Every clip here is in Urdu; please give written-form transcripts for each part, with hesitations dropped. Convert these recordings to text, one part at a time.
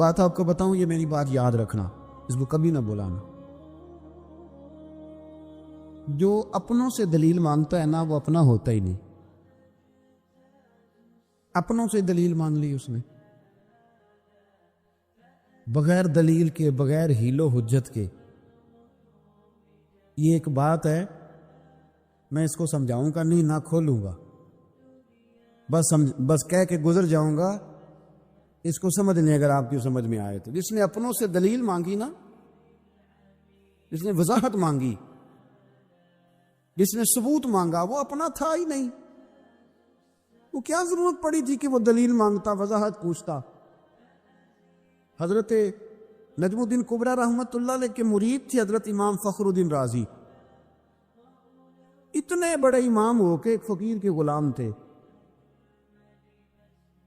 بات آپ کو بتاؤں، یہ میری بات یاد رکھنا، اس کو کبھی نہ بلانا۔ جو اپنوں سے دلیل مانگتا ہے نا وہ اپنا ہوتا ہی نہیں۔ اپنوں سے دلیل مان لی اس نے، بغیر دلیل کے، بغیر حیل و حجت کے۔ یہ ایک بات ہے، میں اس کو سمجھاؤں گا نہیں، نہ کھولوں گا، بس کہہ کے گزر جاؤں گا۔ اس کو سمجھ لیں اگر آپ کی سمجھ میں آئے تو۔ جس نے اپنوں سے دلیل مانگی نا، جس نے وضاحت مانگی، جس نے ثبوت مانگا، وہ اپنا تھا ہی نہیں۔ وہ کیا ضرورت پڑی تھی کہ وہ دلیل مانگتا، وضاحت پوچھتا؟ حضرت نجم الدین کبریٰ رحمۃ اللہ علیہ کے مرید تھے حضرت امام فخر الدین رازی۔ اتنے بڑے امام ہو کے ایک فقیر کے غلام تھے۔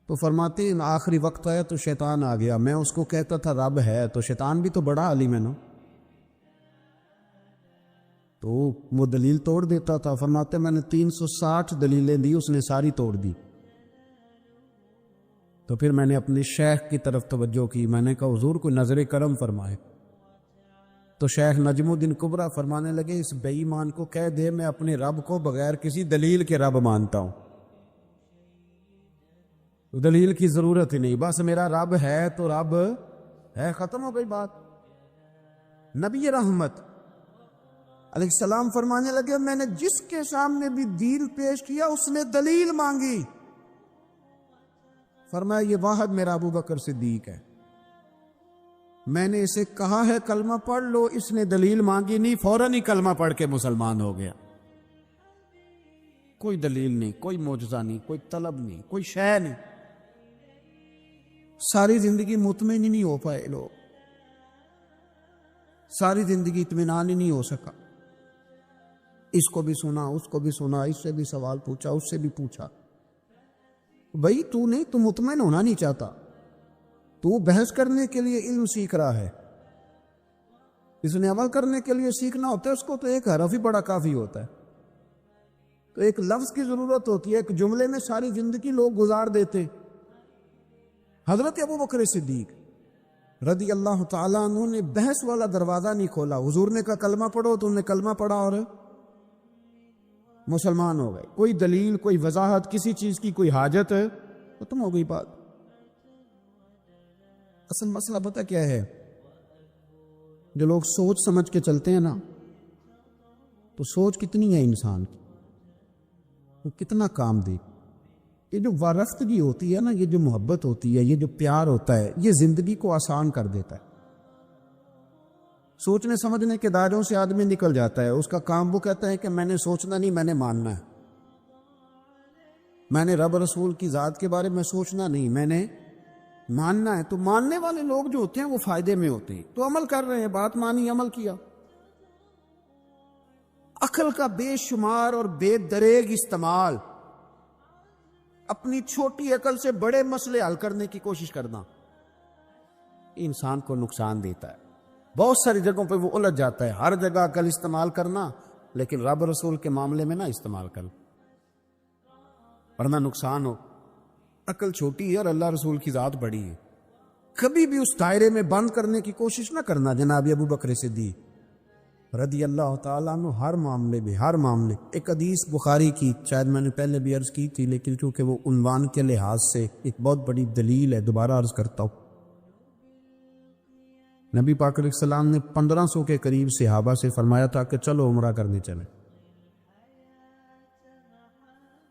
تو فرماتے ہیں آخری وقت آیا تو شیطان آ گیا، میں اس کو کہتا تھا رب ہے، تو شیطان بھی تو بڑا عالم ہے نا، تو وہ دلیل توڑ دیتا تھا۔ فرماتے میں نے 360 دلیلیں دی، اس نے ساری توڑ دی۔ تو پھر میں نے اپنے شیخ کی طرف توجہ کی، میں نے کہا حضور کوئی نظر کرم فرمائے۔ تو شیخ نجم الدین کبریٰ فرمانے لگے اس بے ایمان کو کہہ دے میں اپنے رب کو بغیر کسی دلیل کے رب مانتا ہوں، دلیل کی ضرورت ہی نہیں، بس میرا رب ہے تو رب ہے، ختم ہو گئی بات۔ نبی رحمت علیہ السلام فرمانے لگے میں نے جس کے سامنے بھی دین پیش کیا اس نے دلیل مانگی، فرمایا یہ واحد میرا ابو بکر صدیق ہے، میں نے اسے کہا ہے کلمہ پڑھ لو، اس نے دلیل مانگی نہیں، فوراً ہی کلمہ پڑھ کے مسلمان ہو گیا۔ کوئی دلیل نہیں، کوئی معجزہ نہیں، کوئی طلب نہیں، کوئی شے نہیں۔ ساری زندگی مطمئن ہی نہیں ہو پائے لوگ، ساری زندگی اطمینان ہی نہیں ہو سکا۔ اس کو بھی سنا، اس کو بھی سنا، اس سے بھی سوال پوچھا، اس سے بھی پوچھا۔ بھائی تو نہیں، تو مطمئن ہونا نہیں چاہتا، تو بحث کرنے کے لیے علم سیکھ رہا ہے، اس نے عمل کرنے کے لیے سیکھنا ہوتا ہے، اس کو تو ایک حرف ہی بڑا کافی ہوتا ہے، تو ایک لفظ کی ضرورت ہوتی ہے، ایک جملے میں ساری زندگی لوگ گزار دیتے۔ حضرت ابو بکر صدیق رضی اللہ تعالیٰ عنہ نے بحث والا دروازہ نہیں کھولا، حضور نے کہا کلمہ پڑھو تو انہوں نے کلمہ پڑھا اور مسلمان ہو گئے۔ کوئی دلیل، کوئی وضاحت، کسی چیز کی کوئی حاجت ہے، ختم ہو گئی بات۔ اصل مسئلہ پتہ کیا ہے، جو لوگ سوچ سمجھ کے چلتے ہیں نا، تو سوچ کتنی ہے انسان کی، وہ کتنا کام دے۔ یہ جو وارفتگی ہوتی ہے نا، یہ جو محبت ہوتی ہے، یہ جو پیار ہوتا ہے، یہ زندگی کو آسان کر دیتا ہے۔ سوچنے سمجھنے کے دائروں سے آدمی نکل جاتا ہے، اس کا کام وہ کہتا ہے کہ میں نے سوچنا نہیں، میں نے ماننا ہے، میں نے رب رسول کی ذات کے بارے میں سوچنا نہیں، میں نے ماننا ہے۔ تو ماننے والے لوگ جو ہوتے ہیں وہ فائدے میں ہوتے ہیں، تو عمل کر رہے ہیں، بات مانی، عمل کیا۔ عقل کا بے شمار اور بے دریغ استعمال، اپنی چھوٹی عقل سے بڑے مسئلے حل کرنے کی کوشش کرنا، انسان کو نقصان دیتا ہے۔ بہت ساری جگہوں پہ وہ الجھ جاتا ہے۔ ہر جگہ عقل استعمال کرنا، لیکن رب رسول کے معاملے میں نہ استعمال کرنا، ورنہ نقصان ہو۔ عقل چھوٹی ہے اور اللہ رسول کی ذات بڑی ہے، کبھی بھی اس دائرے میں بند کرنے کی کوشش نہ کرنا۔ جناب ابو بکر صدیق رضی اللہ تعالیٰ عنہ ہر معاملے میں، ہر معاملے۔ ایک حدیث بخاری کی، شاید میں نے پہلے بھی عرض کی تھی، لیکن چونکہ وہ عنوان کے لحاظ سے ایک بہت بڑی دلیل ہے، دوبارہ عرض کرتا ہوں۔ نبی پاک علیہ السلام نے 1500 کے قریب صحابہ سے فرمایا تھا کہ چلو عمرہ کرنے چلیں۔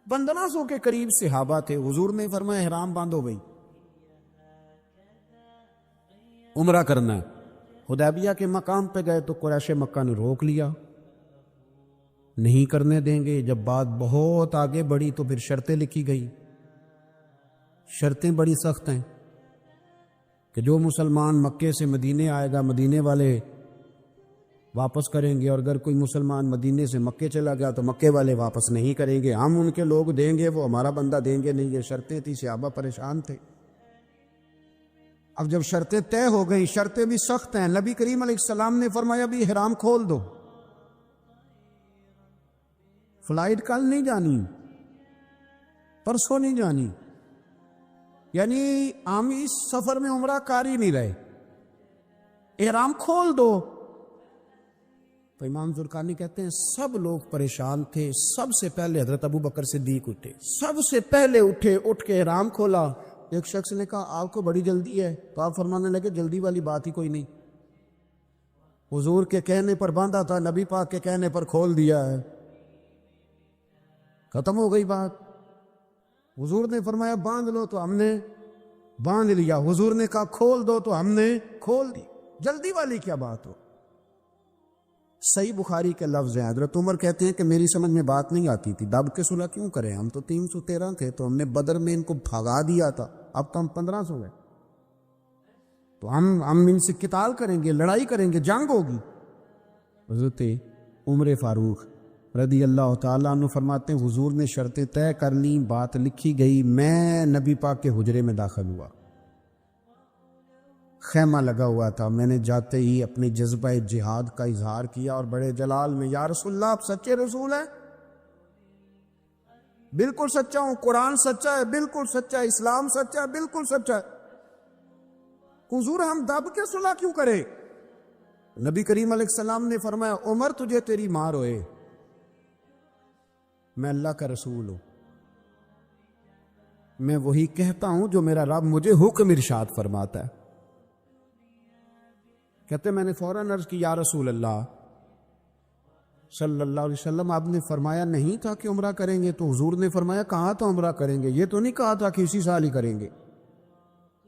1500 کے قریب صحابہ تھے، حضور نے فرمایا احرام باندھو بھائی، عمرہ کرنا ہے۔ حدیبیہ کے مقام پہ گئے تو قریش مکہ نے روک لیا، نہیں کرنے دیں گے۔ جب بات بہت آگے بڑھی تو پھر شرطیں لکھی گئی۔ شرطیں بڑی سخت ہیں کہ جو مسلمان مکے سے مدینے آئے گا، مدینے والے واپس کریں گے، اور اگر کوئی مسلمان مدینے سے مکے چلا گیا تو مکے والے واپس نہیں کریں گے، ہم ان کے لوگ دیں گے، وہ ہمارا بندہ دیں گے نہیں۔ یہ شرطیں تھی، صحابہ پریشان تھے۔ اب جب شرطیں طے ہو گئیں، شرطیں بھی سخت ہیں، نبی کریم علیہ السلام نے فرمایا بھی احرام کھول دو، فلائٹ کل نہیں جانی، پرسوں نہیں جانی، یعنی ہم اس سفر میں عمرہ کر ہی نہیں رہے، احرام کھول دو۔ تو امام زرقانی کہتے ہیں سب لوگ پریشان تھے، سب سے پہلے حضرت ابو بکر صدیق اٹھے، سب سے پہلے اٹھے، اٹھ کے احرام کھولا۔ ایک شخص نے کہا آپ کو بڑی جلدی ہے، تو آپ فرمانے لگے جلدی والی بات ہی کوئی نہیں، حضور کے کہنے پر باندھا تھا، نبی پاک کے کہنے پر کھول دیا ہے، ختم ہو گئی بات۔ حضور نے فرمایا باندھ لو تو ہم نے باندھ لیا، حضور نے کہا کھول دو تو ہم نے کھول دی، جلدی والی کیا بات ہو۔ صحیح بخاری کے لفظ ہیں، حضرت عمر کہتے ہیں کہ میری سمجھ میں بات نہیں آتی تھی، دب کے صلح کیوں کریں، ہم تو 313 تھے، تو ہم نے بدر میں ان کو بھگا دیا تھا، اب تو ہم 1500 ہیں، تو ہم ان سے قتال کریں گے، لڑائی کریں گے، جنگ ہوگی۔ حضرت عمر فاروق رضی اللہ تعالیٰ عنہ فرماتے ہیں حضور نے شرطیں طے کر لیں، بات لکھی گئی، میں نبی پاک کے حجرے میں داخل ہوا، خیمہ لگا ہوا تھا، میں نے جاتے ہی اپنی جذبہ جہاد کا اظہار کیا اور بڑے جلال میں یا رسول اللہ آپ سچے رسول ہیں؟ بالکل سچا ہوں، قرآن سچا ہے، بالکل سچا ہے، اسلام سچا ہے، بالکل سچا ہے، حضور ہم دب کے صلح کیوں کریں؟ نبی کریم علیہ السلام نے فرمایا عمر تجھے تیری ماں روئے، میں اللہ کا رسول ہوں، میں وہی کہتا ہوں جو میرا رب مجھے حکم ارشاد فرماتا ہے۔ کہتے میں نے فوراً عرض کی یا رسول اللہ صلی اللہ علیہ وسلم آپ نے فرمایا نہیں تھا کہ عمرہ کریں گے، تو حضور نے فرمایا کہا تھا عمرہ کریں گے، یہ تو نہیں کہا تھا کہ اسی سال ہی کریں گے،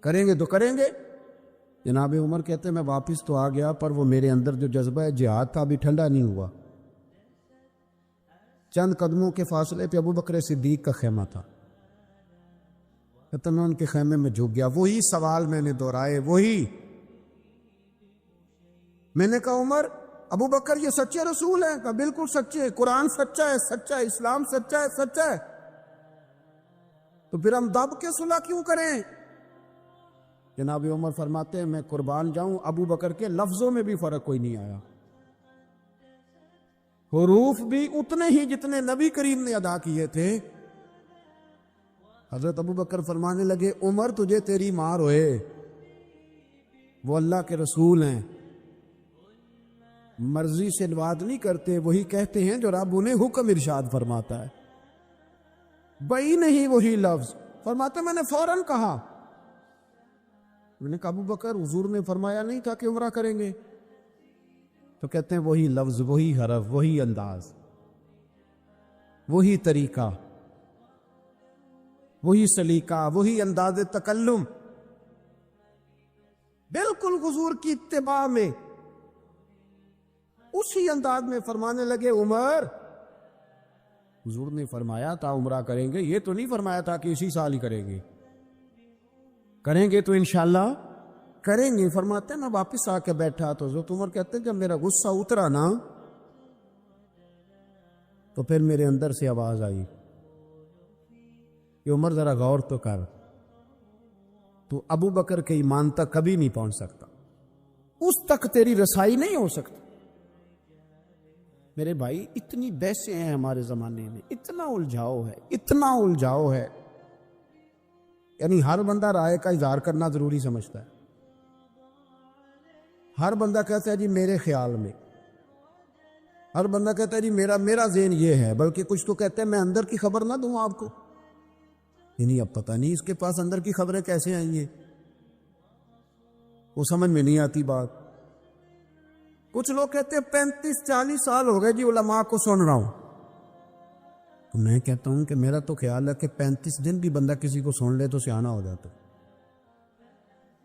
کریں گے تو کریں گے۔ جناب عمر کہتے میں واپس تو آ گیا، پر وہ میرے اندر جو جذبہ جہاد تھا ابھی ٹھنڈا نہیں ہوا۔ چند قدموں کے فاصلے پہ ابو بکر صدیق کا خیمہ تھا، کہتے میں ان کے خیمے میں جھک گیا، وہی سوال میں نے دہرائے، وہی میں نے کہا عمر ابو بکر یہ سچے رسول ہیں؟ کہا بالکل سچے، قرآن سچا ہے، سچا ہے، اسلام سچا ہے، سچا ہے، تو پھر ہم دب کے صلح کیوں کریں؟ جناب عمر فرماتے ہیں میں قربان جاؤں ابو بکر کے لفظوں میں بھی فرق کوئی نہیں آیا، حروف بھی اتنے ہی جتنے نبی کریم نے ادا کیے تھے۔ حضرت ابو بکر فرمانے لگے عمر تجھے تیری ماں روئے، وہ اللہ کے رسول ہیں، مرضی سے بات نہیں کرتے، وہی کہتے ہیں جو رب انہیں حکم ارشاد فرماتا ہے، بئی نہیں وہی لفظ۔ فرماتے میں نے فوراً کہا، میں نے کہا ابو بکر حضور نے فرمایا نہیں تھا کہ عمرہ کریں گے؟ تو کہتے ہیں وہی لفظ، وہی حرف، وہی انداز، وہی طریقہ، وہی سلیقہ، وہی انداز تکلم، بالکل حضور کی اتباع میں اسی انداز میں فرمانے لگے عمر حضور نے فرمایا تھا عمرہ کریں گے، یہ تو نہیں فرمایا تھا کہ اسی سال ہی کریں گے، کریں گے تو انشاءاللہ کریں گے۔ فرماتے ہیں میں واپس آ کے بیٹھا تو حضرت عمر کہتے ہیں جب میرا غصہ اترا نا تو پھر میرے اندر سے آواز آئی کہ عمر ذرا غور تو کر، تو ابو بکر کے ایمان تک کبھی نہیں پہنچ سکتا، اس تک تیری رسائی نہیں ہو سکتی۔ میرے بھائی اتنی بحثیں ہیں ہمارے زمانے میں، اتنا الجھاؤ ہے، اتنا الجھاؤ ہے، یعنی ہر بندہ رائے کا اظہار کرنا ضروری سمجھتا ہے، ہر بندہ کہتا ہے جی میرے خیال میں، ہر بندہ کہتا ہے جی میرا ذہن یہ ہے، بلکہ کچھ تو کہتے ہیں میں اندر کی خبر نہ دوں آپ کو، یعنی اب پتہ نہیں اس کے پاس اندر کی خبریں کیسے آئیں گے، وہ سمجھ میں نہیں آتی بات۔ کچھ لوگ کہتے ہیں 35-40 سال ہو گئے جی علماء کو سن رہا ہوں، تو میں کہتا ہوں کہ میرا تو خیال ہے کہ 35 دن بھی بندہ کسی کو سن لے تو سیاںا ہو جاتا،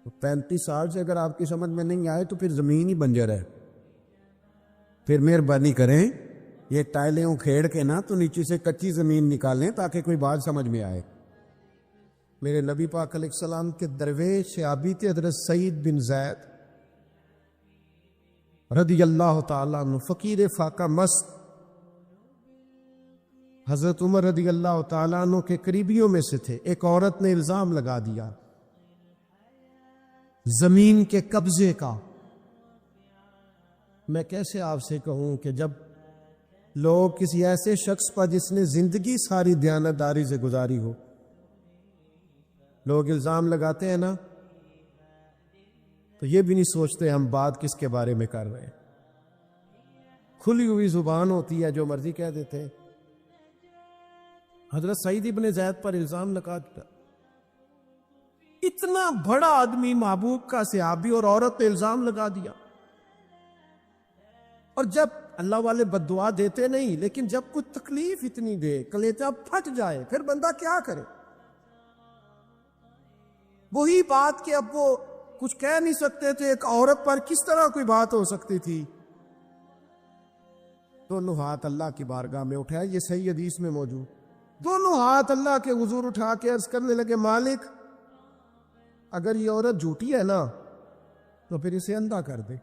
تو 35 سال سے اگر آپ کی سمجھ میں نہیں آئے تو پھر زمین ہی بنجر ہے، پھر مہربانی کریں یہ ٹائلیں اکھیڑ کے نا تو نیچے سے کچی زمین نکالیں تاکہ کوئی بات سمجھ میں آئے۔ میرے نبی پاک علیہ السلام کے درویش صحابی تھے حضرت سعید بن زید رضی اللہ تعالیٰ عنہ، فقیر فاقہ مست، حضرت عمر رضی اللہ تعالیٰ عنہ کے قریبیوں میں سے تھے۔ ایک عورت نے الزام لگا دیا زمین کے قبضے کا۔ میں کیسے آپ سے کہوں کہ جب لوگ کسی ایسے شخص پر جس نے زندگی ساری دیانتداری سے گزاری ہو لوگ الزام لگاتے ہیں نا تو یہ بھی نہیں سوچتے ہم بات کس کے بارے میں کر رہے ہیں. کھلی ہوئی زبان ہوتی ہے، جو مرضی کہہ دیتے ہیں. حضرت سعید ابن زید پر الزام لگا دیا. اتنا بڑا آدمی، محبوب کا صحابی، اور عورت نے الزام لگا دیا. اور جب اللہ والے بد دعا دیتے نہیں، لیکن جب کوئی تکلیف اتنی دے، کلیجہ پھٹ جائے، پھر بندہ کیا کرے؟ وہی بات کہ اب وہ کچھ کہہ نہیں سکتے تھے، ایک عورت پر کس طرح کوئی بات ہو سکتی تھی؟ دونوں ہاتھ اللہ کی بارگاہ میں اٹھائے، یہ صحیح حدیث میں موجود. دونوں ہاتھ اللہ کے حضور اٹھا کے عرض کرنے لگے، مالک اگر یہ عورت جھوٹی ہے نا تو پھر اسے اندھا کر دے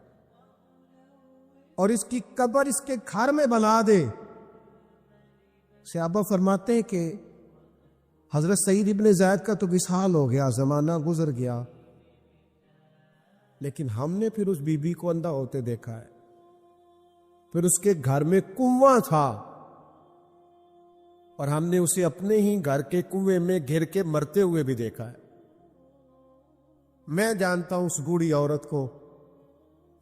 اور اس کی قبر اس کے گھر میں بنا دے. صحابہ فرماتے ہیں کہ حضرت سعید ابن زید کا تو وصال ہو گیا، زمانہ گزر گیا، لیکن ہم نے پھر اس بی بی کو اندھا ہوتے دیکھا ہے. پھر اس کے گھر میں کنواں تھا اور ہم نے اسے اپنے ہی گھر کے کنویں میں گر کے مرتے ہوئے بھی دیکھا ہے. میں جانتا ہوں اس بوڑھی عورت کو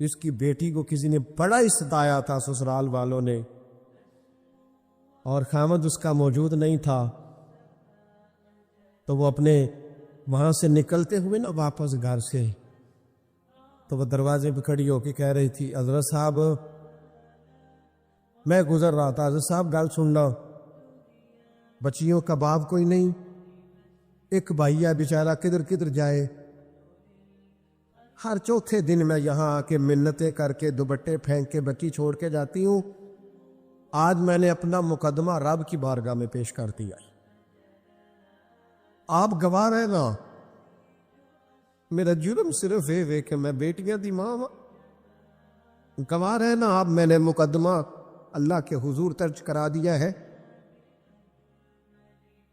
جس کی بیٹی کو کسی نے بڑا ہی ستایا تھا سسرال والوں نے، اور خامد اس کا موجود نہیں تھا، تو وہ اپنے وہاں سے نکلتے ہوئے نا واپس گھر سے، تو وہ دروازے پہ کھڑی ہو کے کہہ رہی تھی، حضرت صاحب میں گزر رہا تھا، حضرت صاحب گل سننا، بچیوں کا باپ کوئی نہیں، ایک بھائی ہے بیچارہ کدھر کدھر جائے، ہر چوتھے دن میں یہاں آ کے منتیں کر کے دوپٹے پھینک کے بچی چھوڑ کے جاتی ہوں. آج میں نے اپنا مقدمہ رب کی بارگاہ میں پیش کر دیا. آپ گواہ رہے نا، میرا جرم صرف ہے کہ میں بیٹیاں دی ماں گواہ رہے نا آپ، میں نے مقدمہ اللہ کے حضور درج کرا دیا ہے.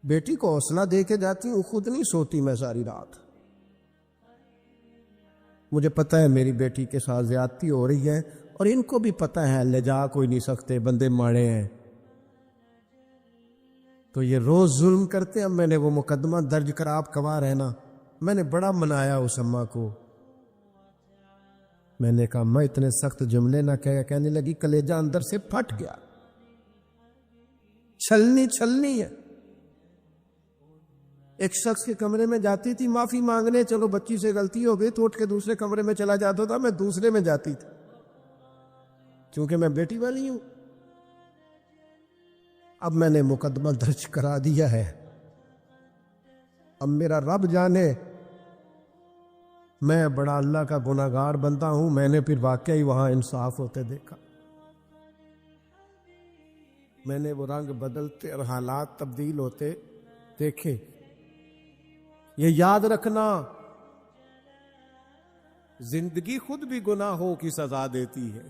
بیٹی کو حوصلہ دے کے جاتی ہوں، خود نہیں سوتی میں ساری رات. مجھے پتہ ہے میری بیٹی کے ساتھ زیادتی ہو رہی ہے، اور ان کو بھی پتہ ہے لے جا کوئی نہیں سکتے، بندے ماڑے ہیں، تو یہ روز ظلم کرتے ہیں. میں نے وہ مقدمہ درج کرا، آپ گواہ رہنا. میں نے بڑا منایا اس اماں کو، میں نے کہا میں اتنے سخت جملے نہ کہنے لگی، کلیجہ اندر سے پھٹ گیا. چھلنی ہے. ایک شخص کے کمرے میں جاتی تھی معافی مانگنے، چلو بچی سے غلطی ہو گئی تو اٹھ کے دوسرے کمرے میں چلا جاتا تھا، میں دوسرے میں جاتی تھی کیونکہ میں بیٹی والی ہوں. اب میں نے مقدمہ درج کرا دیا ہے، اب میرا رب جانے میں بڑا اللہ کا گناہگار بندہ ہوں. میں نے پھر واقعی وہاں انصاف ہوتے دیکھا، میں نے وہ رنگ بدلتے اور حالات تبدیل ہوتے دیکھے. یہ یاد رکھنا، زندگی خود بھی گناہوں کی سزا دیتی ہے،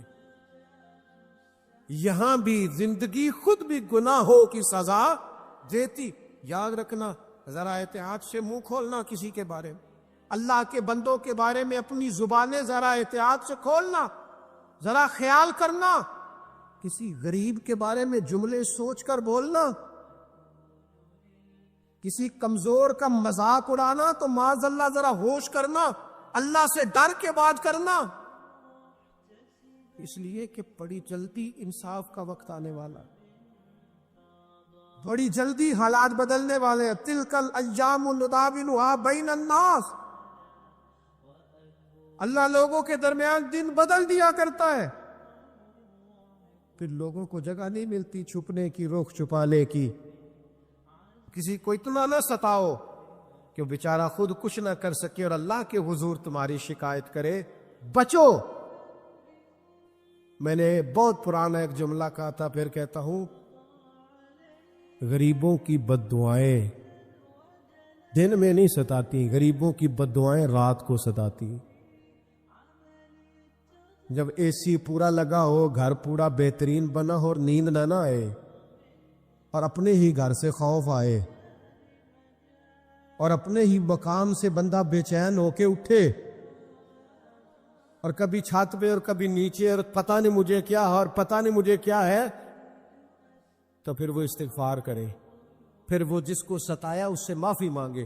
یہاں بھی زندگی خود بھی گناہوں کی سزا دیتی. یاد رکھنا، ذرا احتیاط سے منہ کھولنا کسی کے بارے میں، اللہ کے بندوں کے بارے میں اپنی زبانیں ذرا احتیاط سے کھولنا، ذرا خیال کرنا. کسی غریب کے بارے میں جملے سوچ کر بولنا، کسی کمزور کا مذاق اڑانا تو معاذ اللہ ذرا ہوش کرنا، اللہ سے ڈر کے بات کرنا، اس لیے کہ بڑی جلدی انصاف کا وقت آنے والا، بڑی جلدی حالات بدلنے والے ہیں. تلک الایام نداولها بین الناس، اللہ لوگوں کے درمیان دن بدل دیا کرتا ہے، پھر لوگوں کو جگہ نہیں ملتی چھپنے کی، رخ چھپانے کی. کسی کو اتنا نہ ستاؤ کہ وہ بیچارہ خود کچھ نہ کر سکے اور اللہ کے حضور تمہاری شکایت کرے. بچو. میں نے بہت پرانا ایک جملہ کہا تھا، پھر کہتا ہوں، غریبوں کی بد دعائیں دن میں نہیں ستاتی، غریبوں کی بد دعائیں رات کو ستاتی. جب اے سی پورا لگا ہو، گھر پورا بہترین بنا ہو اور نیند نہ آئے اور اپنے ہی گھر سے خوف آئے اور اپنے ہی مقام سے بندہ بے چین ہو کے اٹھے اور کبھی چھت پہ اور کبھی نیچے اور پتہ نہیں مجھے کیا ہے اور پتہ نہیں مجھے کیا ہے، تو پھر وہ استغفار کرے، پھر وہ جس کو ستایا اس سے معافی مانگے،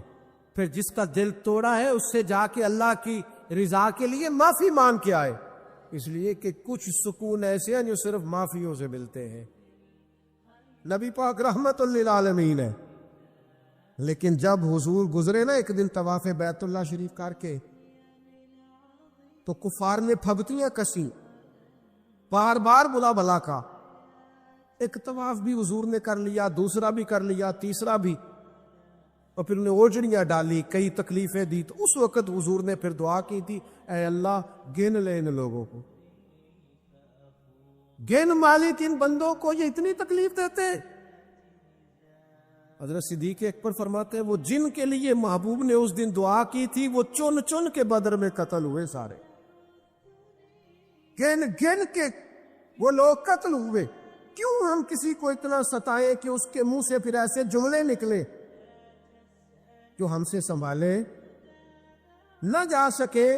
پھر جس کا دل توڑا ہے اس سے جا کے اللہ کی رضا کے لیے معافی مانگ کے آئے، اس لیے کہ کچھ سکون ایسے ہیں جو صرف معافیوں سے ملتے ہیں۔ نبی پاک رحمت للعالمین ہے، لیکن جب حضور گزرے نا ایک دن طواف بیت اللہ شریف کر کے، تو کفار نے پھبتیاں کسیں، بار بار بلا بلا کا، ایک طواف بھی حضور نے کر لیا، دوسرا بھی کر لیا، تیسرا بھی، اور پھر انہیں اوجڑیاں ڈالی، کئی تکلیفیں دی۔ تو اس وقت حضور نے پھر دعا کی تھی، اے اللہ گن لے ان لوگوں کو، گن مالک ان بندوں کو، یہ اتنی تکلیف دیتے ہیں۔ حضرت صدیق اکبر فرماتے ہیں وہ جن کے لیے محبوب نے اس دن دعا کی تھی وہ چن چن کے بدر میں قتل ہوئے، سارے گن گن کے وہ لوگ قتل ہوئے۔ کیوں ہم کسی کو اتنا ستائیں کہ اس کے منہ سے پھر ایسے جملے نکلے جو ہم سے سنبھالے نہ جا سکے۔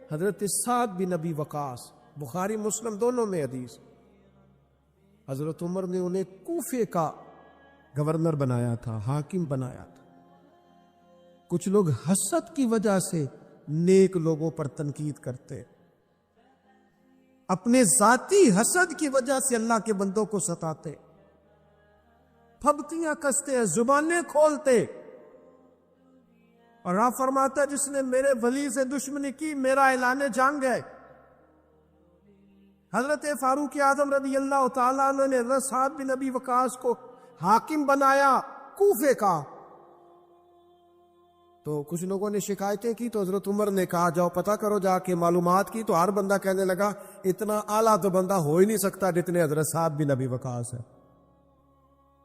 حضرت سعد بن ابی وقاص، بخاری مسلم دونوں میں حدیث، حضرت عمر نے انہیں کوفے کا گورنر بنایا تھا، حاکم بنایا تھا۔ کچھ لوگ حسد کی وجہ سے نیک لوگوں پر تنقید کرتے، اپنے ذاتی حسد کی وجہ سے اللہ کے بندوں کو ستاتے، پھبتیاں کستے، زبانیں کھولتے۔ اور آپ فرماتا ہے جس نے میرے ولی سے دشمنی کی میرا اعلان جنگ ہے۔ حضرت فاروق اعظم رضی اللہ تعالیٰ عنہ نے حضرت سعد بن ابی وقاص کو حاکم بنایا کوفے کا، تو کچھ لوگوں نے شکایتیں کی، تو حضرت عمر نے کہا جاؤ پتہ کرو جا کے، معلومات کی، تو ہر بندہ کہنے لگا اتنا اعلیٰ تو بندہ ہو ہی نہیں سکتا جتنے حضرت سعد بن ابی وقاص ہے۔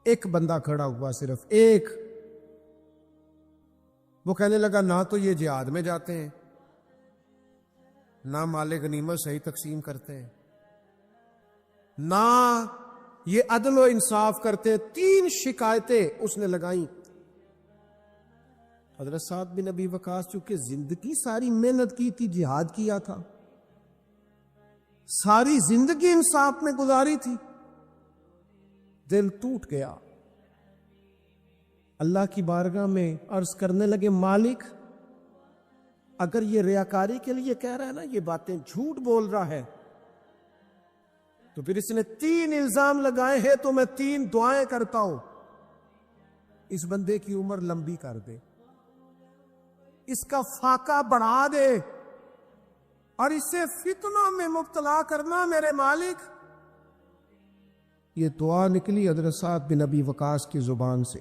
ایک بندہ کھڑا ہوا، صرف ایک، وہ کہنے لگا نہ تو یہ جہاد میں جاتے ہیں، نہ مال غنیمت صحیح تقسیم کرتے ہیں، نہ یہ عدل و انصاف کرتے۔ تین شکایتیں اس نے لگائیں۔ حضرت سعد بن ابی وقاص چونکہ زندگی ساری محنت کی تھی، جہاد کیا تھا، ساری زندگی انصاف میں گزاری تھی، دل ٹوٹ گیا۔ اللہ کی بارگاہ میں عرض کرنے لگے مالک اگر یہ ریاکاری کے لیے کہہ رہا ہے نا، یہ باتیں جھوٹ بول رہا ہے، تو پھر اس نے 3 الزام لگائے ہیں، تو میں 3 دعائیں کرتا ہوں، اس بندے کی عمر لمبی کر دے، اس کا فاقہ بڑھا دے، اور اسے فتنوں میں مبتلا کرنا میرے مالک۔ یہ دعا نکلی حضرت سعد بن ابی وقاص کی زبان سے۔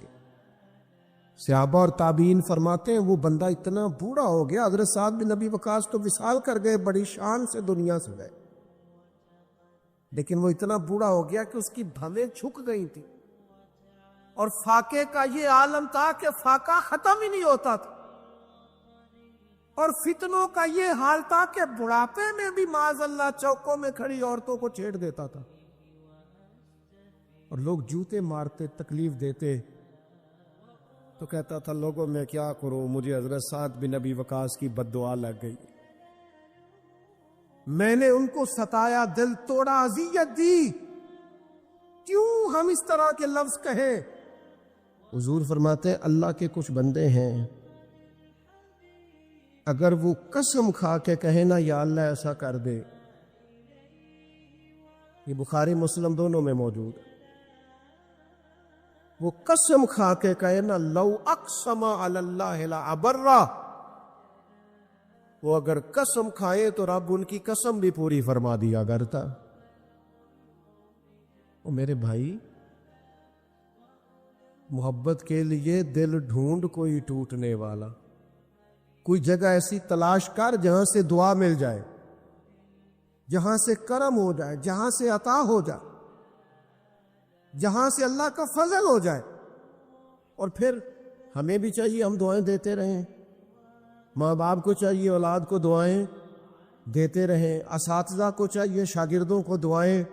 صحابہ اور تابعین فرماتے ہیں وہ بندہ اتنا بوڑھا ہو گیا، حضرت سعد بن ابی وقاص تو وصال کر گئے، بڑی شان سے دنیا سے گئے، لیکن وہ اتنا بوڑھا ہو گیا کہ اس کی بھویں جھک گئی تھی، اور فاقے کا یہ عالم تھا کہ فاقہ ختم ہی نہیں ہوتا تھا، اور فتنوں کا یہ حال تھا کہ بڑھاپے میں بھی معاذ اللہ چوکوں میں کھڑی عورتوں کو چھیڑ دیتا تھا، اور لوگ جوتے مارتے، تکلیف دیتے، تو کہتا تھا لوگوں میں کیا کروں، مجھے حضرت سعد بن ابی وقاص کی بد دعا لگ گئی، میں نے ان کو ستایا، دل توڑا، اذیت دی، کیوں ہم اس طرح کے لفظ کہیں؟ حضور فرماتے ہیں اللہ کے کچھ بندے ہیں اگر وہ قسم کھا کے کہے نا یا اللہ ایسا کر دے، یہ بخاری مسلم دونوں میں موجود ہے، وہ قسم کھا کے کہے نا لو اقسم علی اللہ لابرہ، وہ اگر قسم کھائے تو رب ان کی قسم بھی پوری فرما دیا کرتا۔ وہ میرے بھائی محبت کے لیے دل ڈھونڈ کوئی ٹوٹنے والا، کوئی جگہ ایسی تلاش کر جہاں سے دعا مل جائے، جہاں سے کرم ہو جائے، جہاں سے عطا ہو جائے، جہاں سے اللہ کا فضل ہو جائے۔ اور پھر ہمیں بھی چاہیے ہم دعائیں دیتے رہیں، ماں باپ کو چاہیے اولاد کو دعائیں دیتے رہیں، اساتذہ کو چاہیے شاگردوں کو دعائیں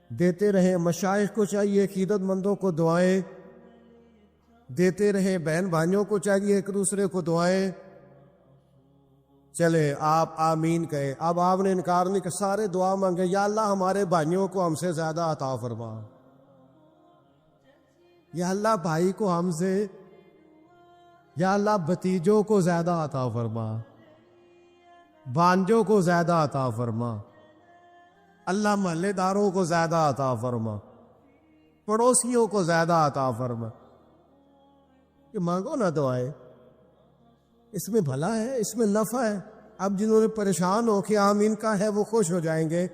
دیتے رہیں، مشائخ کو چاہیے عقیدت مندوں کو دعائیں دیتے رہیں، بہن بھائیوں کو چاہیے ایک دوسرے کو دعائیں۔ چلے آپ آمین کہے، اب آپ نے انکار نہیں کہ سارے دعا مانگے یا اللہ ہمارے بھائیوں کو ہم سے زیادہ عطا فرما، یا اللہ بھائی کو ہم سے یا اللہ بھتیجوں کو زیادہ عطا فرما، بانجوں کو زیادہ عطا فرما، اللہ محلے داروں کو زیادہ عطا فرما، پڑوسیوں کو زیادہ عطا فرما. کہ مانگو نہ دعائیں، اس میں بھلا ہے، اس میں نفع ہے. اب جنہوں نے پریشان ہو کے آمین کا ہے وہ خوش ہو جائیں گے.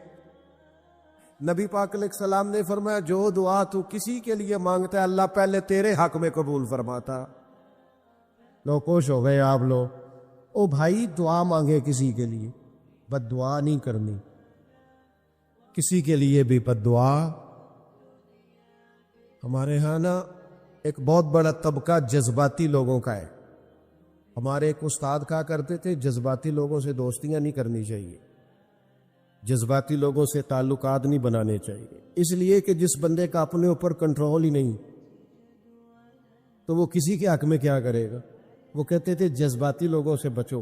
نبی پاک علیہ السلام نے فرمایا جو دعا تو کسی کے لیے مانگتا ہے اللہ پہلے تیرے حق میں قبول فرماتا. لو خوش ہو گئے آپ لوگ. او بھائی دعا مانگے کسی کے لیے، بد دعا نہیں کرنی. کسی کے لیے بھی بد دعا. ہمارے ہاں نا ایک بہت بڑا طبقہ جذباتی لوگوں کا ہے. ہمارے ایک استاد کہا کرتے تھے جذباتی لوگوں سے دوستیاں نہیں کرنی چاہیے، جذباتی لوگوں سے تعلقات نہیں بنانے چاہیے. اس لیے کہ جس بندے کا اپنے اوپر کنٹرول ہی نہیں تو وہ کسی کے حق میں کیا کرے گا. وہ کہتے تھے جذباتی لوگوں سے بچو.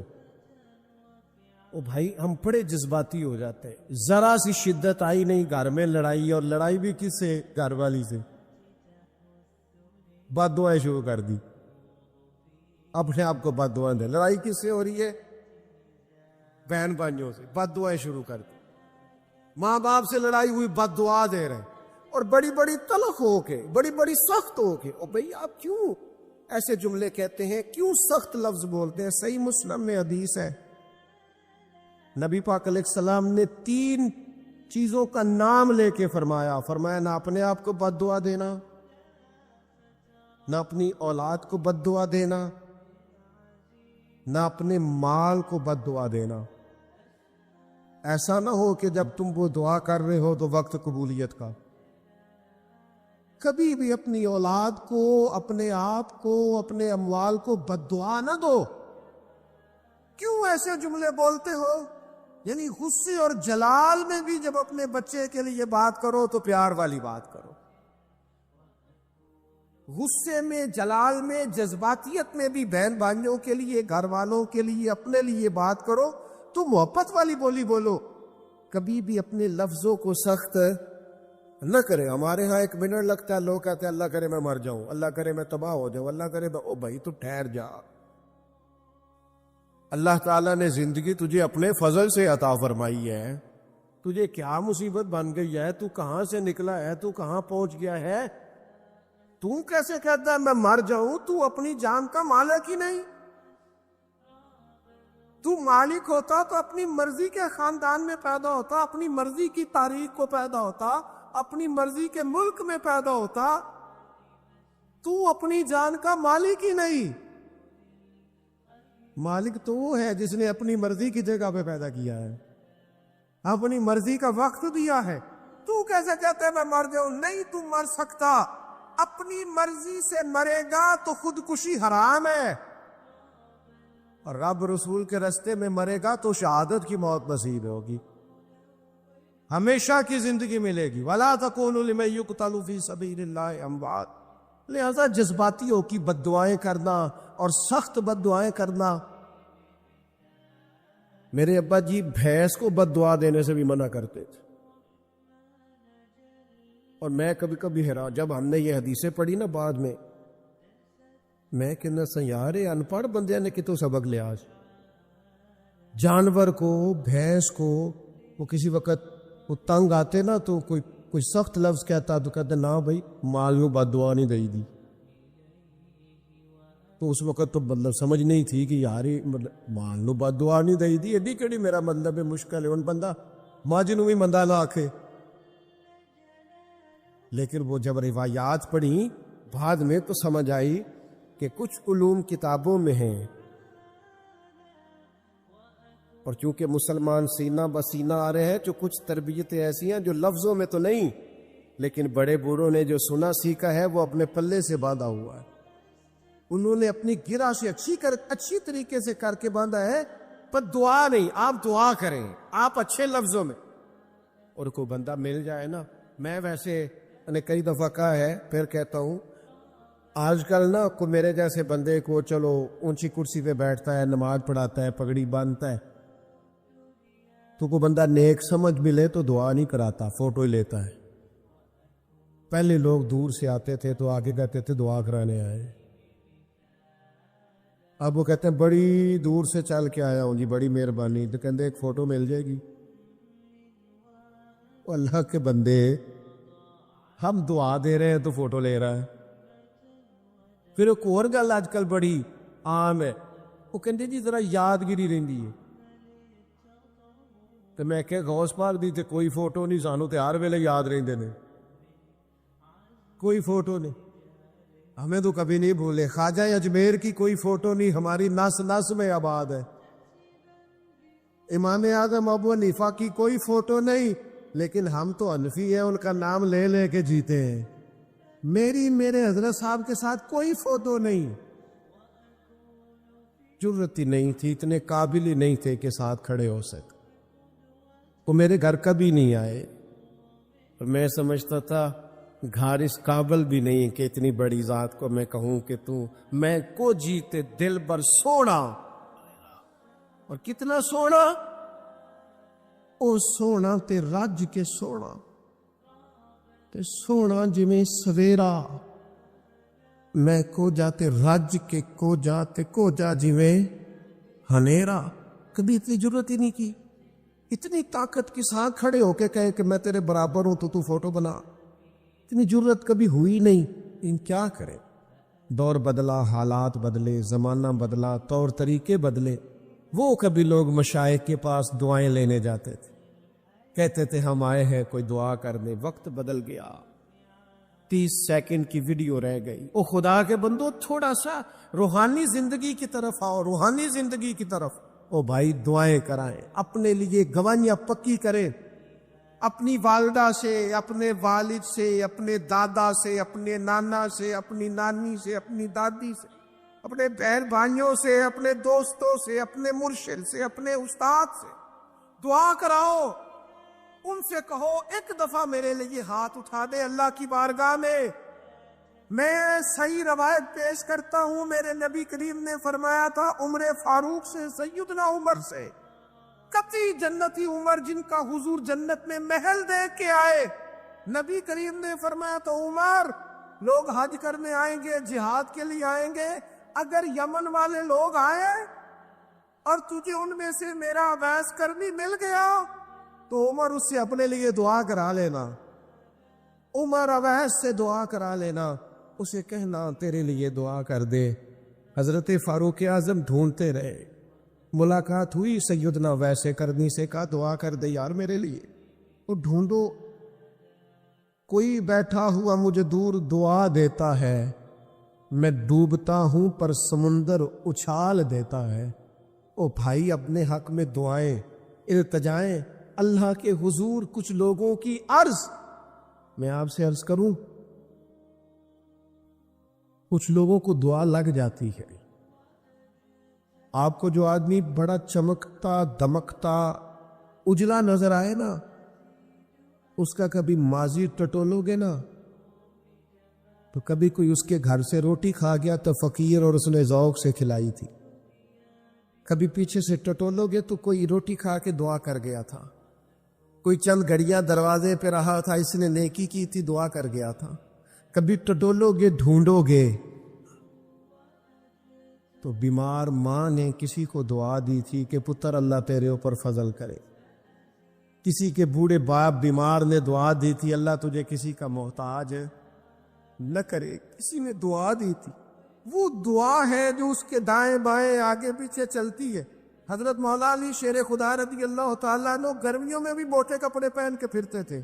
او بھائی ہم بڑے جذباتی ہو جاتے ہیں، ذرا سی شدت آئی نہیں گھر میں لڑائی، اور لڑائی بھی کس سے؟ گھر والی سے. بد دعائیں شروع کر دی، اپنے آپ کو بد دعائیں دے. لڑائی کس سے ہو رہی ہے؟ بہن بھائیوں سے. بد دعائیں شروع کر دی. ماں باپ سے لڑائی ہوئی، بد دعا دے رہے ہیں، اور بڑی بڑی تلخ ہو کے، بڑی بڑی سخت ہو کے. او بھئی آپ کیوں ایسے جملے کہتے ہیں، کیوں سخت لفظ بولتے ہیں؟ صحیح مسلم میں حدیث ہے، نبی پاک علیہ السلام نے 3 چیزوں کا نام لے کے فرمایا نہ اپنے آپ کو بد دعا دینا، نہ اپنی اولاد کو بد دعا دینا، نہ اپنے مال کو بد دعا دینا. ایسا نہ ہو کہ جب تم وہ دعا کر رہے ہو تو وقت قبولیت کا. کبھی بھی اپنی اولاد کو، اپنے آپ کو، اپنے اموال کو بد دعا نہ دو. کیوں ایسے جملے بولتے ہو؟ یعنی غصے اور جلال میں بھی جب اپنے بچے کے لیے بات کرو تو پیار والی بات کرو. غصے میں، جلال میں، جذباتیت میں بھی بہن بھائیوں کے لیے، گھر والوں کے لیے، اپنے لیے بات کرو تو محبت والی بولی بولو. کبھی بھی اپنے لفظوں کو سخت نہ کرے. ہمارے ہاں 1 منٹ لگتا ہے، لوگ کہتے ہیں اللہ کرے میں مر جاؤں، اللہ کرے میں تباہ ہو جاؤں، اللہ کرے میں. او بھائی تو ٹھہر جا. اللہ تعالیٰ نے زندگی تجھے اپنے فضل سے عطا فرمائی ہے. تجھے کیا مصیبت بن گئی ہے؟ تو کہاں سے نکلا ہے؟ تو کہاں پہنچ گیا ہے؟ تو کیسے کہتا ہے میں مر جاؤں؟ تو اپنی جان کا مالک ہی نہیں. تو مالک ہوتا تو اپنی مرضی کے خاندان میں پیدا ہوتا، اپنی مرضی کی تاریخ کو پیدا ہوتا، اپنی مرضی کے ملک میں پیدا ہوتا. تو اپنی جان کا مالک ہی نہیں. مالک تو وہ ہے جس نے اپنی مرضی کی جگہ پہ پیدا کیا ہے، اپنی مرضی کا وقت دیا ہے. تو کیسے کہتے ہیں میں مر جاؤں؟ نہیں، تو مر سکتا. اپنی مرضی سے مرے گا تو خودکشی حرام ہے، اور رب رسول کے راستے میں مرے گا تو شہادت کی موت نصیب ہوگی، ہمیشہ کی زندگی ملے گی. وَلَا تَكُونُوا لِمَن يُقْتَلُ فِي سَبِيلِ اللَّهِ أَمْوَاتٌ. لہذا جذباتیوں کی بد دعائیں کرنا اور سخت بد دعائیں کرنا. میرے ابا جی بھینس کو بد دعا دینے سے بھی منع کرتے تھے، اور میں کبھی کبھی حیران، جب ہم نے یہ حدیثیں پڑھی نا بعد میں کہنا سا یار ان پڑھ بندے نے کتوں سبق لیا. آج جانور کو، بھینس کو، وہ کسی وقت وہ تنگ آتے نا تو کوئی سخت لفظ کہتا تو کہتے نہ بھائی مال نو بد دعا نہیں دئی دی. تو اس وقت تو مطلب سمجھ نہیں تھی کہ یار مطلب مال نو بد دعا نہیں دئی دی، ایڈی کیڑی میرا مطلب ہے مشکل ہے. ان بندہ ماج نو بھی مندہ نہ آکھے. لیکن وہ جب روایات پڑھی بعد میں تو سمجھ آئی کہ کچھ علوم کتابوں میں ہیں، اور چونکہ مسلمان سینہ بسینہ آ رہے ہیں جو کچھ تربیتیں ایسی ہیں جو لفظوں میں تو نہیں، لیکن بڑے بوڑھوں نے جو سنا سیکھا ہے وہ اپنے پلے سے باندھا ہوا ہے. انہوں نے اپنی گرہ سے اچھی طریقے سے کر کے باندھا ہے. پر دعا نہیں، آپ دعا کریں، آپ اچھے لفظوں میں. اور کوئی بندہ مل جائے نا، میں ویسے نے کئی دفعہ کہا ہے، پھر کہتا ہوں، آج کل نا کوئی میرے جیسے بندے کو چلو اونچی کرسی پہ بیٹھتا ہے، نماز پڑھاتا ہے، پگڑی باندھتا ہے، تو کوئی بندہ نیک سمجھ ملے تو دعا نہیں کراتا، فوٹو ہی لیتا ہے. پہلے لوگ دور سے آتے تھے تو آگے کہتے تھے دعا کرانے آئے. اب وہ کہتے ہیں بڑی دور سے چل کے آیا ہوں جی، بڑی مہربانی، تو کہتے ایک فوٹو مل جائے گی۔ وہ اللہ کے بندے، ہم دعا دے رہے ہیں تو فوٹو لے رہا ہے۔ پھر ایک اور گل آج کل بڑی عام ہے، وہ کہتے جی ذرا یادگیری رہندی ہے، تو میں کہ غوث پاک دی تے کوئی فوٹو نہیں، سانو تے ہر ویلے یاد رہندے نے، کوئی فوٹو نہیں، ہمیں تو کبھی نہیں بھولے۔ خواجہ اجمیر کی کوئی فوٹو نہیں، ہماری نس نس میں آباد ہے۔ امام اعظم ابو حنیفہ کی کوئی فوٹو نہیں، لیکن ہم تو حنفی ہیں، ان کا نام لے لے کے جیتے ہیں۔ میرے حضرت صاحب کے ساتھ کوئی فوٹو نہیں، جرت ہی نہیں تھی، اتنے قابل ہی نہیں تھے کہ ساتھ کھڑے ہو سکے۔ وہ میرے گھر کبھی نہیں آئے، اور میں سمجھتا تھا گھر اس قابل بھی نہیں کہ اتنی بڑی ذات کو میں کہوں کہ تو میں کو جیتے دل بر سونا، اور کتنا سونا، او سونا تے رج کے سونا، تے سونا جویں سویرا، میں کو جاتے رج کے کو جاتے کو جا جویں ہنیرا۔ کبھی اتنی ضرورت ہی نہیں کی، اتنی طاقت کے ساتھ کھڑے ہو کے کہے کہ میں تیرے برابر ہوں تو فوٹو بنا، اتنی ضرورت کبھی ہوئی نہیں۔ ان کیا کرے، دور بدلا، حالات بدلے، زمانہ بدلا، طور طریقے بدلے۔ وہ کبھی لوگ مشائخ کے پاس دعائیں لینے جاتے تھے، کہتے تھے ہم آئے ہیں کوئی دعا کر دے، وقت بدل گیا، 30 سیکنڈ کی ویڈیو رہ گئی۔ او خدا کے بندو، تھوڑا سا روحانی زندگی کی طرف آؤ، روحانی زندگی کی طرف۔ او بھائی دعائیں کرائیں، اپنے لیے گواہیاں پکی کریں، اپنی والدہ سے، اپنے والد سے، اپنے دادا سے، اپنے نانا سے، اپنی نانی سے، اپنی دادی سے، اپنے بہن بھائیوں سے، اپنے دوستوں سے، اپنے مرشد سے، اپنے استاد سے دعا کراؤ۔ ان سے کہو ایک دفعہ میرے لیے ہاتھ اٹھا دے اللہ کی بارگاہ میں۔ میں صحیح روایت پیش کرتا ہوں، میرے نبی کریم نے فرمایا تھا عمر فاروق سے، سیدنا عمر سے، قطعی جنتی عمر جن کا حضور جنت میں محل دیکھ کے آئے، نبی کریم نے فرمایا تو عمر، لوگ حج کرنے آئیں گے، جہاد کے لیے آئیں گے، اگر یمن والے لوگ آئے اور تجھے ان میں سے میرا اویس کرنی مل گیا تو عمر اس سے اپنے لیے دعا کرا لینا، عمر اویس سے دعا کرا لینا، اسے کہنا تیرے لیے دعا کر دے۔ حضرت فاروق اعظم ڈھونڈتے رہے، ملاقات ہوئی سیدنا ویسے کرنی سے، کہا دعا کر دے یار میرے لیے۔ وہ ڈھونڈو، کوئی بیٹھا ہوا مجھے دور دعا دیتا ہے، میں ڈوبتا ہوں پر سمندر اچھال دیتا ہے۔ او بھائی اپنے حق میں دعائیں، التجائیں اللہ کے حضور۔ کچھ لوگوں کی عرض، میں آپ سے عرض کروں، کچھ لوگوں کو دعا لگ جاتی ہے۔ آپ کو جو آدمی بڑا چمکتا دمکتا اجلا نظر آئے نا، اس کا کبھی ماضی ٹٹولو گے نا تو کبھی کوئی اس کے گھر سے روٹی کھا گیا تو فقیر اور اس نے ذوق سے کھلائی تھی، کبھی پیچھے سے ٹٹولو گے تو کوئی روٹی کھا کے دعا کر گیا تھا، کوئی چند گھڑیاں دروازے پہ رہا تھا، اس نے نیکی کی تھی، دعا کر گیا تھا۔ کبھی ٹٹولو گے، ڈھونڈو گے تو بیمار ماں نے کسی کو دعا دی تھی کہ پتر اللہ تیرے اوپر فضل کرے، کسی کے بوڑھے باپ بیمار نے دعا دی تھی اللہ تجھے کسی کا محتاج نہ کرے، کسی نے دعا دی تھی۔ وہ دعا ہے جو اس کے دائیں بائیں آگے پیچھے چلتی ہے۔ حضرت مولا علی شیر خدا رضی اللہ تعالیٰ عنہ گرمیوں میں بھی موٹے کپڑے پہن کے پھرتے تھے۔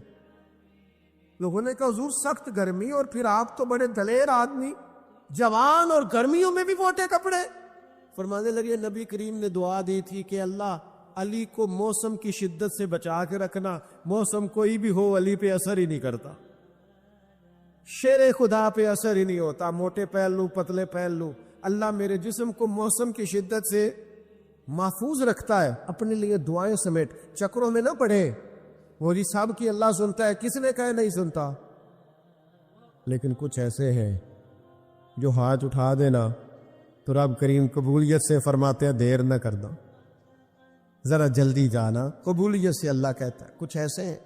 لوگوں نے کہا حضور سخت گرمی، اور پھر آپ تو بڑے دلیر آدمی، جوان اور گرمیوں میں بھی موٹے کپڑے۔ فرمانے لگے نبی کریم نے دعا دی تھی کہ اللہ علی کو موسم کی شدت سے بچا کے رکھنا، موسم کوئی بھی ہو علی پہ اثر ہی نہیں کرتا، شیر خدا پہ اثر ہی نہیں ہوتا، موٹے پہن لوں پتلے پہن لوں، اللہ میرے جسم کو موسم کی شدت سے محفوظ رکھتا ہے۔ اپنے لیے دعائیں سمیٹ، چکروں میں نہ پڑے، وہ جی سب کی اللہ سنتا ہے، کس نے کہا نہیں سنتا؟ لیکن کچھ ایسے ہیں جو ہاتھ اٹھا دینا تو رب کریم قبولیت سے فرماتے ہیں دیر نہ کرنا، ذرا جلدی جانا، قبولیت سے اللہ کہتا ہے۔ کچھ ایسے ہیں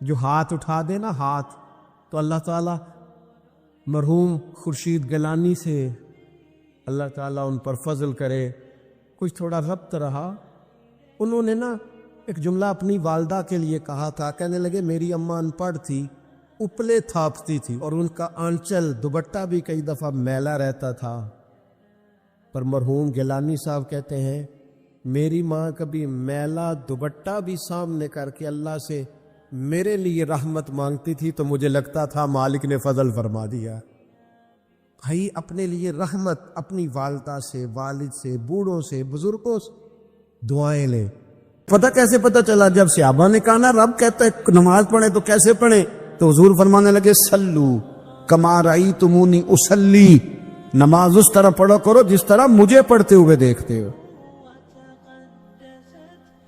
جو ہاتھ اٹھا دینا، ہاتھ، تو اللہ تعالیٰ مرحوم خورشید گیلانی سے اللہ تعالیٰ ان پر فضل کرے، کچھ تھوڑا ربط رہا، انہوں نے نا ایک جملہ اپنی والدہ کے لیے کہا تھا، کہنے لگے میری اماں ان پڑھ تھی، اپلے تھاپتی تھی اور ان کا آنچل دوپٹہ بھی کئی دفعہ میلا رہتا تھا، پر مرحوم گیلانی صاحب کہتے ہیں میری ماں کبھی میلا دوپٹہ بھی سامنے کر کے اللہ سے میرے لیے رحمت مانگتی تھی تو مجھے لگتا تھا مالک نے فضل فرما دیا۔ بھائی اپنے لیے رحمت اپنی والدہ سے، والد سے، بوڑھوں سے، بزرگوں سے دعائیں لیں۔ پتہ کیسے پتہ چلا؟ جب صحابہ نے کہا نا رب کہتا ہے نماز پڑھیں تو کیسے پڑھیں، تو حضور فرمانے لگے سلو کما رأیتمونی اصلی، نماز اس طرح پڑھو کرو جس طرح مجھے پڑھتے ہوئے دیکھتے ہو۔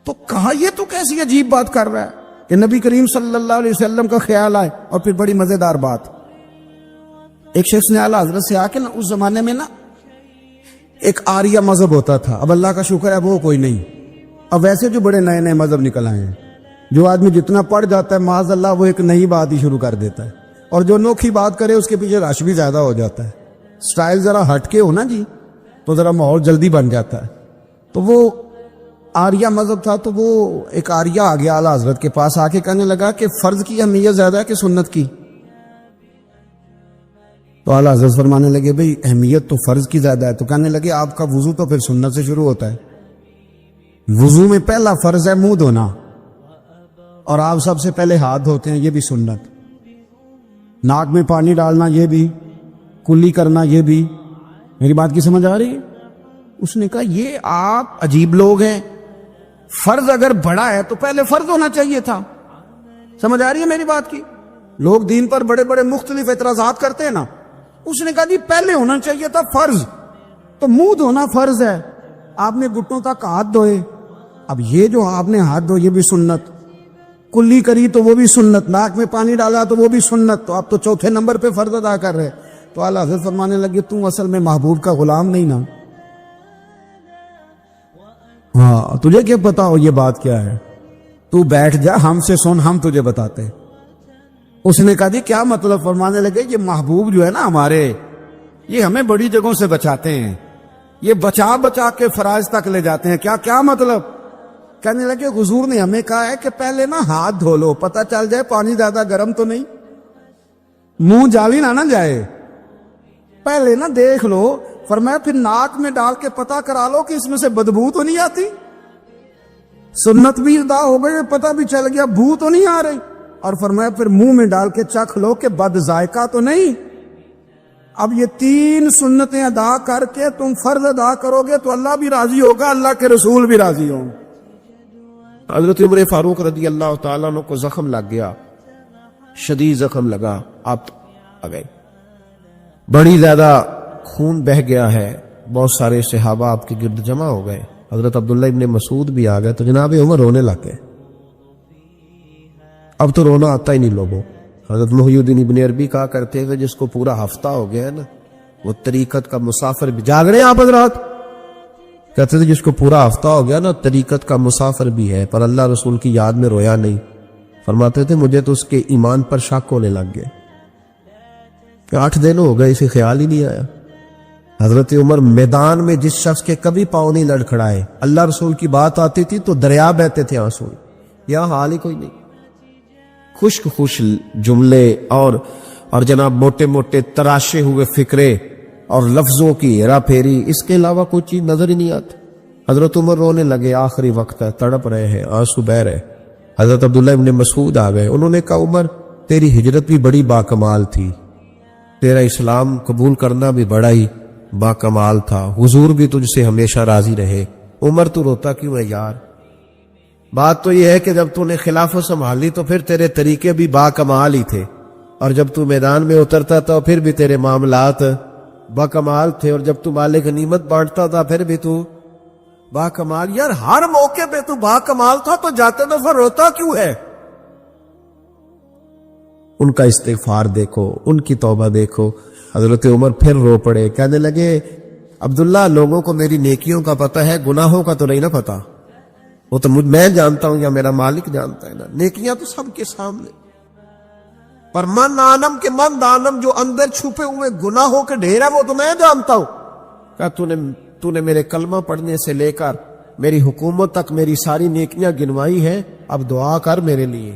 تو کہا یہ تو کیسی عجیب بات کر رہا ہے کہ نبی کریم صلی اللہ علیہ وسلم کا خیال آئے۔ اور پھر بڑی مزیدار بات، ایک شخص نے اعلیٰ حضرت سے آ کے نا اس زمانے میں نا ایک آریہ مذہب ہوتا تھا، اب اللہ کا شکر ہے وہ کوئی نہیں، اب ویسے جو بڑے نئے نئے مذہب نکل آئے ہیں، جو آدمی جتنا پڑھ جاتا ہے معاذ اللہ وہ ایک نئی بات ہی شروع کر دیتا ہے، اور جو انوکھی بات کرے اس کے پیچھے رش بھی زیادہ ہو جاتا ہے، سٹائل ذرا ہٹ کے ہو نا جی تو ذرا ماحول جلدی بن جاتا ہے۔ تو وہ آریہ مذہب تھا، تو وہ ایک آریہ آ گیا اعلیٰ حضرت کے پاس، آ کے کہنے لگا کہ فرض کی اہمیت زیادہ ہے کہ سنت کی؟ تو اعلیٰ حضرت فرمانے لگے بھئی اہمیت تو فرض کی زیادہ ہے، تو کہنے لگے آپ کا وضو تو پھر سنت سے شروع ہوتا ہے، وضو میں پہلا فرض ہے منہ دھونا، اور آپ سب سے پہلے ہاتھ دھوتے ہیں، یہ بھی سنت، ناک میں پانی ڈالنا یہ بھی، کلی کرنا یہ بھی۔ میری بات کی سمجھ آ رہی ہے؟ اس نے کہا یہ آپ عجیب لوگ ہیں، فرض اگر بڑا ہے تو پہلے فرض ہونا چاہیے تھا۔ سمجھ آ رہی ہے میری بات کی؟ لوگ دین پر بڑے بڑے مختلف اعتراضات کرتے ہیں نا، اس نے کہا جی پہلے ہونا چاہیے تھا فرض، تو منہ دھونا فرض ہے، آپ نے گھٹنوں تک ہاتھ دھوئے، اب یہ جو آپ نے ہاتھ دھو یہ بھی سنت، کلی کری تو وہ بھی سنت، ناک میں پانی ڈالا تو وہ بھی سنت، تو آپ تو چوتھے نمبر پہ فرض ادا کر رہے۔ تو اعلیٰ حضرت فرمانے لگے تم اصل میں محبوب کا غلام نہیں نا، ہاں تجھے کیا پتا ہو یہ بات کیا ہے، تو بیٹھ جا ہم سے سن، ہم تجھے بتاتے۔ اس نے کہا جی کیا مطلب؟ فرمانے لگے یہ محبوب جو ہے نا ہمارے، یہ ہمیں بڑی جگہوں سے بچاتے ہیں، یہ بچا بچا کے فرائض تک لے جاتے ہیں۔ کیا مطلب؟ کہنے لگے حضور نے ہمیں کہا ہے کہ پہلے نا ہاتھ دھو لو، پتہ چل جائے پانی زیادہ گرم تو نہیں، منہ جالی نہ جائے، پہلے نا دیکھ لو۔ فرمایا پھر ناک میں ڈال کے پتہ کرا لو کہ اس میں سے بدبو تو نہیں آتی، سنت بھی ادا ہو گئی، پتہ بھی چل گیا بو تو نہیں آ رہی، اور فرمایا پھر منہ میں ڈال کے چکھ لو کہ بد ذائقہ تو نہیں۔ اب یہ 3 سنتیں ادا کر کے تم فرض ادا کرو گے تو اللہ بھی راضی ہوگا، اللہ کے رسول بھی راضی ہوں۔ حضرت عمر فاروق رضی اللہ تعالیٰ عنہ کو زخم لگ گیا، شدید زخم لگا، آپ آ گئے، بڑی زیادہ خون بہ گیا ہے، بہت سارے صحابہ آپ کے گرد جمع ہو گئے، حضرت عبداللہ ابن مسعود بھی آ گئے، تو جناب عمر رونے لگ گئے۔ اب تو رونا آتا ہی نہیں لوگوں۔ حضرت محی الدین ابن عربی کہا کرتے ہوئے جس کو پورا ہفتہ ہو گیا ہے نا وہ طریقت کا مسافر بھی، جاگ رہے ہیں آپ حضرات؟ کہتے تھے جس کو پورا ہفتہ ہو گیا نا طریقت کا مسافر بھی ہے، پر اللہ رسول کی یاد میں رویا نہیں۔ فرماتے تھے مجھے تو اس کے ایمان پر شک ہونے لگ گئے کہ 8 دن ہو گئے اسے خیال ہی نہیں آیا۔ حضرت عمر میدان میں جس شخص کے کبھی پاؤں نہیں لڑکھڑائے، اللہ رسول کی بات آتی تھی تو دریا بہتے تھے آنسو، یہاں حال ہی کوئی نہیں، خشک خوش جملے اور جناب موٹے موٹے تراشے ہوئے فکرے اور لفظوں کی ہیرا پھیری، اس کے علاوہ کوئی چیز نظر ہی نہیں آتی۔ حضرت عمر رونے لگے، آخری وقت ہے، تڑپ رہے ہیں، آنسو بہ رہے۔ حضرت عبداللہ ابن مسعود آ گئے، انہوں نے کہا عمر تیری ہجرت بھی بڑی باکمال تھی، تیرا اسلام قبول کرنا بھی بڑا ہی باکمال تھا، حضور بھی تجھ سے ہمیشہ راضی رہے۔ عمر تو روتا کیوں ہے یار؟ بات تو یہ ہے کہ جب تو نے خلافت سنبھالی تو پھر تیرے طریقے بھی باکمال ہی تھے، اور جب تو میدان میں اترتا تھا پھر بھی تیرے معاملات باکمال تھے، اور جب تو مال غنیمت بانٹتا تھا پھر بھی تو باکمال۔ یار ہر موقع پہ تو باکمال تھا تو جاتے دفعہ روتا کیوں ہے؟ ان کا استغفار دیکھو، ان کی توبہ دیکھو۔ حضرت عمر پھر رو پڑے، کہنے لگے عبداللہ لوگوں کو میری نیکیوں کا پتہ ہے، گناہوں کا تو نہیں نا پتہ، وہ تو میں جانتا ہوں یا میرا مالک جانتا ہے نا، نیکیاں تو سب کے سامنے، پر من عالم کے من دانم جو اندر چھپے ہوئے گناہوں کے ڈھیر ہے وہ تو میں جانتا ہوں۔ کہا تو نے میرے کلمہ پڑھنے سے لے کر میری حکومت تک میری ساری نیکیاں گنوائی ہیں، اب دعا کر میرے لیے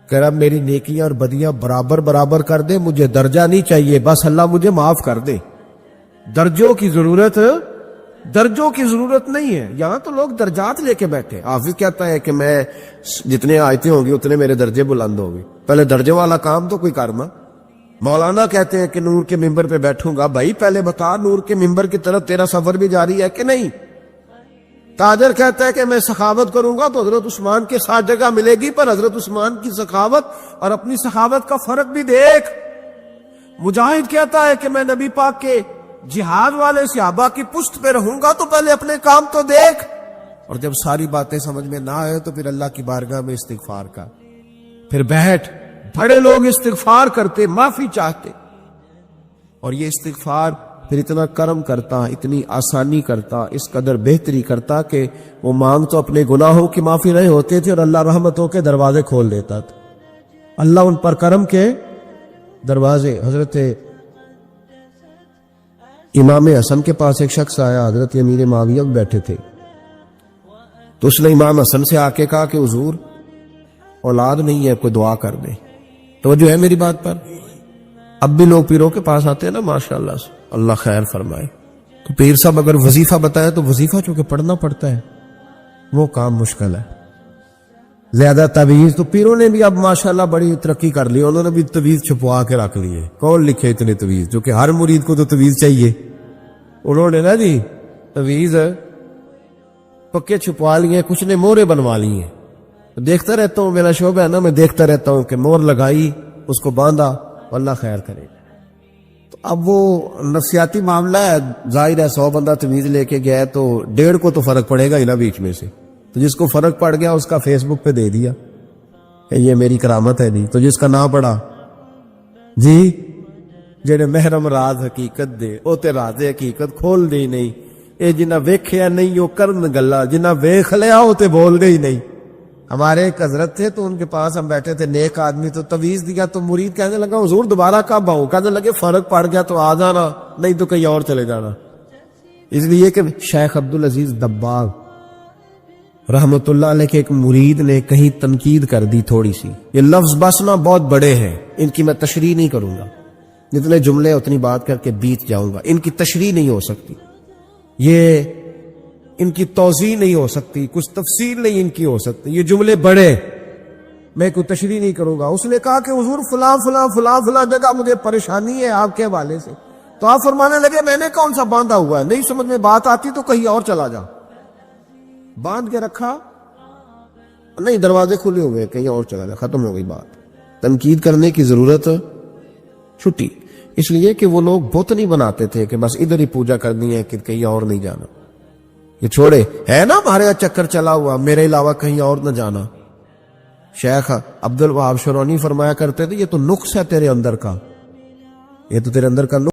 کہ رب میری نیکیاں اور بدیاں برابر برابر کر دے، مجھے درجہ نہیں چاہیے، بس اللہ مجھے معاف کر دے۔ درجوں کی ضرورت نہیں ہے، یہاں تو لوگ درجات لے کے بیٹھے۔ حافظ کہتا ہے کہ میں جتنے آیتیں ہوں گی اتنے میرے درجے بلند ہوں گے، پہلے درجے والا کام تو کوئی کرنا۔ مولانا کہتے ہیں کہ نور کے ممبر پہ بیٹھوں گا، بھائی پہلے بتا نور کے ممبر کی طرف تیرا سفر بھی جاری ہے کہ نہیں؟ تاجر کہتا ہے کہ میں سخاوت کروں گا تو حضرت عثمان کے ساتھ جگہ ملے گی، پر حضرت عثمان کی سخاوت اور اپنی سخاوت کا فرق بھی دیکھ۔ مجاہد کہتا ہے کہ میں نبی پاک کے جہاد والے صحابہ کی پشت پہ رہوں گا تو پہلے اپنے کام تو دیکھ، اور جب ساری باتیں سمجھ میں نہ آئے تو پھر اللہ کی بارگاہ میں استغفار کا، پھر بیٹھ۔ بڑے لوگ استغفار کرتے، معافی چاہتے، اور یہ استغفار پھر اتنا کرم کرتا، اتنی آسانی کرتا، اس قدر بہتری کرتا کہ وہ مانگ تو اپنے گناہوں کی معافی رہے ہوتے تھے اور اللہ رحمتوں کے دروازے کھول دیتا تھا۔ اللہ ان پر کرم کے دروازے۔ حضرت امام حسن کے پاس ایک شخص آیا، حضرت امیر معاویہ بیٹھے تھے، تو اس نے امام حسن سے آ کے کہا کہ حضور اولاد نہیں ہے، کوئی دعا کر دے۔ توجہ ہے میری بات پر؟ اب بھی لوگ پیروں کے پاس آتے ہیں نا، ماشاءاللہ سے، اللہ خیر فرمائے، تو پیر صاحب اگر وظیفہ بتائے تو وظیفہ چونکہ پڑھنا پڑتا ہے، وہ کام مشکل ہے۔ زیادہ تعویذ تو پیروں نے بھی اب ماشاءاللہ بڑی ترقی کر لی، انہوں نے بھی تعویذ چھپوا کے رکھ لیے۔ کون لکھے اتنے تعویذ؟ جو کہ ہر مرید کو تو تعویذ چاہیے، انہوں نے نا جی تعویذ پکے چھپوا لیے، کچھ نے مورے بنوا لی ہیں۔ دیکھتا رہتا ہوں، میرا شعبہ ہے نا، میں دیکھتا رہتا ہوں کہ مور لگائی، اس کو باندھا، اللہ خیر کرے۔ تو اب وہ نفسیاتی معاملہ ہے، ظاہر ہے 100 بندہ تعویذ لے کے گیا تو 1.5 کو تو فرق پڑے گا ہی نا بیچ میں سے، تو جس کو فرق پڑ گیا اس کا فیس بک پہ دے دیا کہ یہ میری کرامت ہے نہیں، تو جس کا نہ پڑا جی جڑے محرم راز حقیقت دے او تے راز حقیقت کھول دے ہی نہیں، اے جنہ ویکھیا نہیں او کرن گلا، جنہ ویکھ لیا او تے بول دے ہی نہیں۔ ہمارے ایک حضرت تھے تو ان کے پاس ہم بیٹھے تھے، نیک آدمی، تو تعویذ دیا تو مرید کہنے لگا حضور دوبارہ کب آؤں؟ کہنے لگے فرق پڑ گیا تو آ جانا، نہیں تو کہیں اور چلے جانا۔ اس لیے کہ شیخ عبدالعزیز دباغ رحمت اللہ علیہ کے ایک مرید نے کہیں تنقید کر دی تھوڑی سی، یہ لفظ بس نا بہت بڑے ہیں، ان کی میں تشریح نہیں کروں گا، جتنے جملے اتنی بات کر کے بیت جاؤں گا، ان کی تشریح نہیں ہو سکتی، یہ ان کی توضیح نہیں ہو سکتی، کچھ تفصیل نہیں ان کی ہو سکتی، یہ جملے بڑے، میں کوئی تشریح نہیں کروں گا۔ اس نے کہا کہ حضور فلاں فلاں فلاں فلاں جگہ مجھے پریشانی ہے آپ کے حوالے سے، تو آپ فرمانے لگے میں نے کون سا باندھا ہوا ہے، نہیں سمجھ میں بات آتی تو کہیں اور چلا جا، باندھ کے رکھا، نہیں دروازے کھلے ہوئے، کہیں اور چلا جا، ختم ہو گئی بات۔ تنقید کرنے کی ضرورت چھٹی، اس لیے کہ وہ لوگ بت نہیں بناتے تھے کہ بس ادھر ہی پوجا کرنی ہے کہ کہیں اور نہیں جانا، یہ چھوڑے ہے نا ہمارے یہاں چکر چلا ہوا، میرے علاوہ کہیں اور نہ جانا۔ شیخ عبد الوہاب شرونی فرمایا کرتے تھے یہ تو نقص ہے تیرے اندر کا، یہ تو تیرے اندر کا نقص